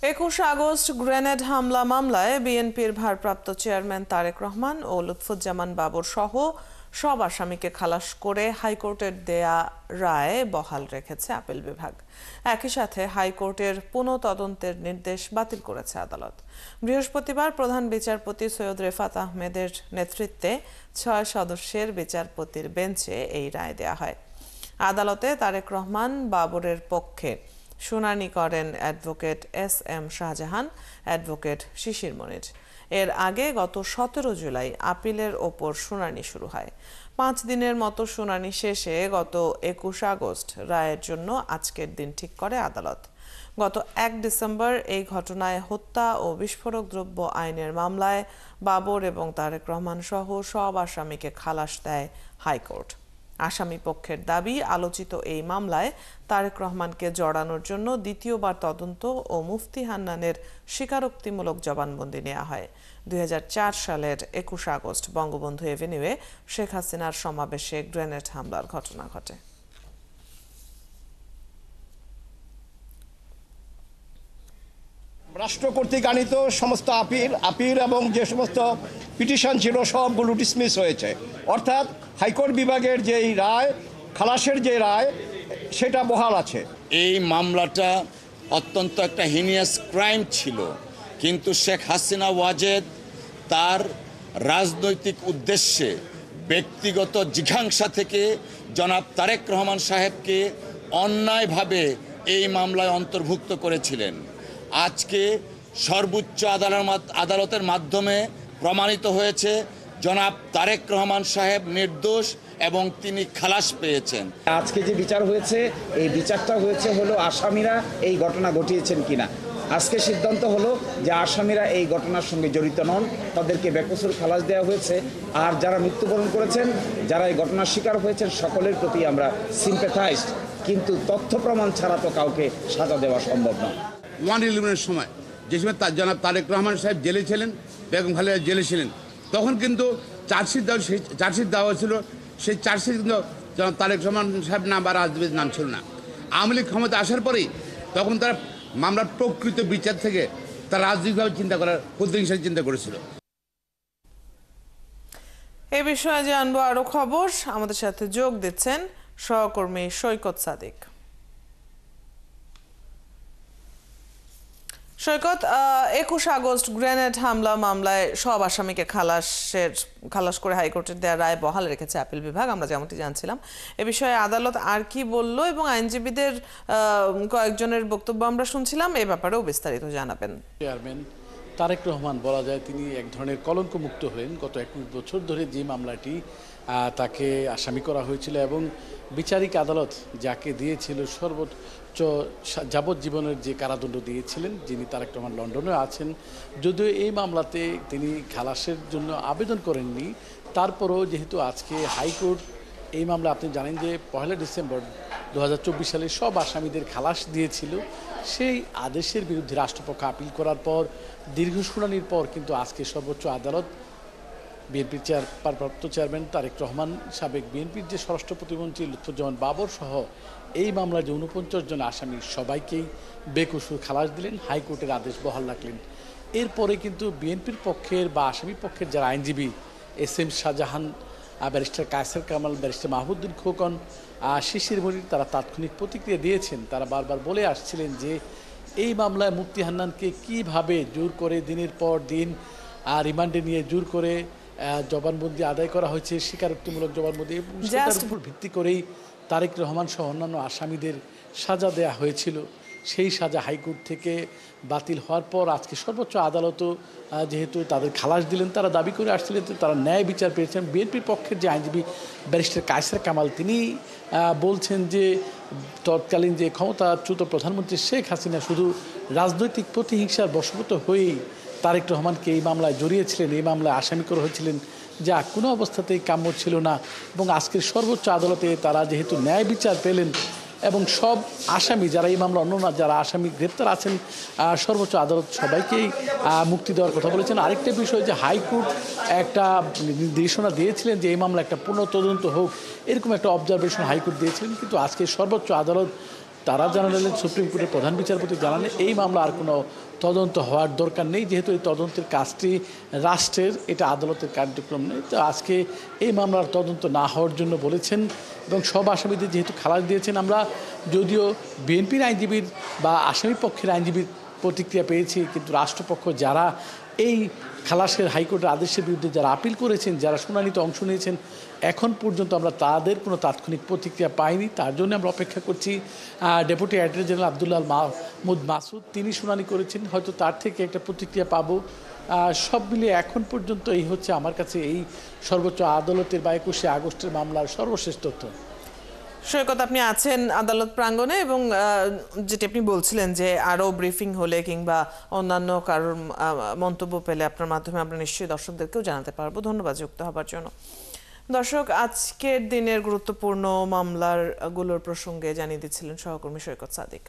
21 August grenade হামলা মামলায় বিএনপির ভারপ্রাপ্ত চেয়ারম্যান তারেক রহমান ও লুৎফুজ্জামান বাবর সহ সব আসামিকে খালাস করে হাইকোর্টের দেয়া রায় বহাল রেখেছে আপিল বিভাগ। একই সাথে হাইকোর্টের পুনঃতদন্তের নির্দেশ বাতিল করেছে আদালত। বৃহস্পতিবার প্রধান বিচারপতি সৈয়দ রেফাত আহমেদের নেতৃত্বে 6 সদস্যের বিচারপতির বেঞ্চে এই রায় দেয়া হয়। আদালতে তারেক রহমান বাবরের পক্ষে শুনানি করেন অ্যাডভোকেট এস.এম. শাহজাহান, অ্যাডভোকেট শিশির মনির। এর আগে গত 17 জুলাই আপিলের ওপর শুনানি শুরু হয়। 5 দিনের মতো শুনানি শেষে গত 21 আগস্ট রায়ের জন্য আজকের দিন ঠিক করে আদালত। গত 1 ডিসেম্বর এই ঘটনায় হত্যা ও বিস্ফোরক দ্রব্য আইনের মামলায় বাবর এবং তারেক রহমান সহ সব আসামিকে খালাস দেয় হাইকোর্ট। আসামি পক্ষের দাবি, আলোচিত এই মামলায় তারেক রহমানকে জড়ানোর জন্য দ্বিতীয়বার তদন্ত ও মুফতি হান্নানের স্বীকারোক্তিমূলক জবানবন্দি নেওয়া হয়। 2004 সালের 21 আগস্ট বঙ্গবন্ধু এভিনিউয়ে শেখ হাসিনার সমাবেশে গ্রেনেড হামলার ঘটনা ঘটে। রাষ্ট্র কর্তৃক আনিত সমস্ত আপিল এবং যে সমস্ত পিটিশন ছিল সবগুলো ডিসমিস হয়েছে, অর্থাৎ হাইকোর্ট বিভাগের যেই রায়, খালাসের যে রায়, সেটা বহাল আছে। এই মামলাটা অত্যন্ত একটা হিনিয়াস ক্রাইম ছিল, কিন্তু শেখ হাসিনা ওয়াজেদ তার রাজনৈতিক উদ্দেশ্যে ব্যক্তিগত জিঘাংসা থেকে জনাব তারেক রহমান সাহেবকে অন্যায়ভাবে এই মামলায় অন্তর্ভুক্ত করেছিলেন। আজকে সর্বোচ্চ আদালতের মাধ্যমে প্রমাণিত হয়েছে জনাব তারেক রহমান সাহেব নির্দোষ এবং তিনি খালাস পেয়েছেন। আজকে যে বিচার হয়েছে, এই বিচারটা হয়েছে হলো আসামিরা এই ঘটনা ঘটিয়েছেন কিনা। আজকে সিদ্ধান্ত হলো যে আসামিরা এই ঘটনার সঙ্গে জড়িত নন, তাদেরকে বেকসুর খালাস দেওয়া হয়েছে। আর যারা মৃত্যুবরণ করেছেন, যারা এই ঘটনার শিকার হয়েছেন, সকলের প্রতি আমরা সিম্প্যাথাইজড, কিন্তু তথ্য প্রমাণ ছাড়া তো কাউকে সাজা দেওয়া সম্ভব না। 111-এর সময় যে সময় জনাব তারেক রহমান সাহেব জেলে ছিলেন, বেগম খালেদা জেলে ছিলেন, তখন কিন্তু চার্জশিট দেওয়া হয়েছিল। সেই চার্জশিট কিন্তু জনাব তারেক রহমান সাহেব নাম বা রাজনীতির নাম ছিল না। আওয়ামী লীগ ক্ষমতা আসার পরেই তখন তারা মামলার প্রকৃত বিচার থেকে তারা রাজনৈতিকভাবে চিন্তা করার প্রতিহিংসার চিন্তা করেছিল। এ বিষয়ে জানবো আরো খবর। আমাদের সাথে যোগ দিচ্ছেন সহকর্মী সৈকত সাদিক। সৈকত, 21 আগস্ট গ্রেনেড হামলা মামলায় সব আসামিকে খালাস করে হাইকোর্টের দেওয়া রায় বহাল রেখেছে আপিল বিভাগ, আমরা যেমনটি জানছিলাম। এ বিষয়ে আদালত আর কি বলল এবং আইনজীবীদের কয়েকজনের বক্তব্য আমরা শুনছিলাম, এ ব্যাপারেও বিস্তারিত জানাবেন। চেয়ারম্যান তারেক রহমান বলা যায় তিনি এক ধরনের কলঙ্ক মুক্ত হলেন। গত 21 বছর ধরে যে মামলাটি তাকে আসামি করা হয়েছিল এবং বিচারিক আদালত যাকে দিয়েছিল সর্বোচ্চ যাবজ্জীবনের যে কারাদণ্ড দিয়েছিলেন, যিনি তারেক রহমান লন্ডনে আছেন, যদিও এই মামলাতে তিনি খালাসের জন্য আবেদন করেননি, তারপরও যেহেতু আজকে হাইকোর্ট এই মামলা, আপনি জানেন যে 1 ডিসেম্বর 2024 সালে সব আসামিদের খালাস দিয়েছিল, সেই আদেশের বিরুদ্ধে রাষ্ট্রপক্ষ আপিল করার পর দীর্ঘ শুনানির পর কিন্তু আজকে সর্বোচ্চ আদালত বিএনপির ভারপ্রাপ্ত চেয়ারম্যান তারেক রহমান, সাবেক বিএনপির যে স্বরাষ্ট্র প্রতিমন্ত্রী লুৎফুজ্জামান বাবর সহ এই মামলার যে 49 জন আসামি সবাইকেই বেকসুর খালাস দিলেন, হাইকোর্টের আদেশ বহাল রাখলেন। এরপরে কিন্তু বিএনপির পক্ষের বা আসামি পক্ষের যারা আইনজীবী SM. Shahjahan, barrister Kaiser Kamal, barrister Mahbubuddin Khokon, Shishir Monir, তারা তাৎক্ষণিক প্রতিক্রিয়া দিয়েছেন। তারা বারবার বলে আসছিলেন যে এই মামলায় মুফতি হান্নানকে কিভাবে জোর করে দিনের পর দিন রিমান্ডে নিয়ে জোর করে জবানবন্দি আদায় করা হয়েছে, স্বীকারোক্তিমূলক জবানবন্দি, সেটার উপর ভিত্তি করেই তারেক রহমান সহ অন্যান্য আসামিদের সাজা দেয়া হয়েছিল। সেই সাজা হাইকোর্ট থেকে বাতিল হওয়ার পর আজকে সর্বোচ্চ আদালতও যেহেতু তাদের খালাস দিলেন, তারা দাবি করে আসছিলেন যে তারা ন্যায় বিচার পেয়েছেন। বিএনপির পক্ষের যে আইনজীবী ব্যারিস্টার কায়েসার কামাল, তিনি বলছেন যে তৎকালীন যে ক্ষমতাচ্যুত প্রধানমন্ত্রী শেখ হাসিনা শুধু রাজনৈতিক প্রতিহিংসার বশবর্তী হয়েই তারেক রহমানকে এই মামলায় জড়িয়েছিলেন, এই মামলায় আসামি করা হয়েছিলেন, যা কোনো অবস্থাতেই কাম্য ছিল না। এবং আজকের সর্বোচ্চ আদালতে তারা যেহেতু ন্যায় বিচার পেলেন এবং সব আসামি যারা এই মামলা, অন্য না যারা আসামি গ্রেপ্তার আছেন, সর্বোচ্চ আদালত সবাইকেই মুক্তি দেওয়ার কথা বলেছেন। আরেকটা বিষয় যে হাইকোর্ট একটা নির্দেশনা দিয়েছিলেন যে এই মামলা একটা পুনঃতদন্ত হোক, এরকম একটা অবজারভেশন হাইকোর্ট দিয়েছিলেন, কিন্তু আজকে সর্বোচ্চ আদালত তারা জানালেন, সুপ্রিম কোর্টের প্রধান বিচারপতি জানালেন এই মামলা আর কোনো তদন্ত হওয়ার দরকার নেই, যেহেতু এই তদন্তের কাজটি রাষ্ট্রের, এটা আদালতের কার্যক্রম নেই। তো আজকে এই মামলার তদন্ত না হওয়ার জন্য বলেছেন এবং সব আসামিদের যেহেতু খালাস দিয়েছেন, আমরা যদিও বিএনপির আইনজীবীর বা আসামি পক্ষের আইনজীবীর প্রতিক্রিয়া পেয়েছি, কিন্তু রাষ্ট্রপক্ষ যারা এই খালাসের হাইকোর্টের আদেশের বিরুদ্ধে যারা আপিল করেছেন, যারা শুনানিতে অংশ নিয়েছেন, এখন পর্যন্ত আমরা তাদের কোনো তাৎক্ষণিক প্রতিক্রিয়া পাইনি। তার জন্য আমরা অপেক্ষা করছি। Deputy attorney general Abdullah Mahmud Masud তিনি শুনানি করেছেন, হয়তো তার থেকে একটা প্রতিক্রিয়া পাবো। সব মিলিয়ে এখন পর্যন্ত এই হচ্ছে আমার কাছে এই সর্বোচ্চ আদালতের বা 21শে আগস্টের মামলার সর্বশেষ তথ্য। সৈকত, আপনি আছেন আদালত প্রাঙ্গণে এবং যেটি আপনি বলছিলেন যে আরও ব্রিফিং হলে কিংবা অন্যান্য কারোর মন্তব্য পেলে আপনার মাধ্যমে আমরা নিশ্চয়ই দর্শকদেরকেও জানাতে পারবো। ধন্যবাদ যুক্ত হবার জন্য। দর্শক, আজকের দিনের গুরুত্বপূর্ণ মামলার গুলোর প্রসঙ্গে জানিয়ে দিচ্ছিলেন সহকর্মী সৈকত সাদিক।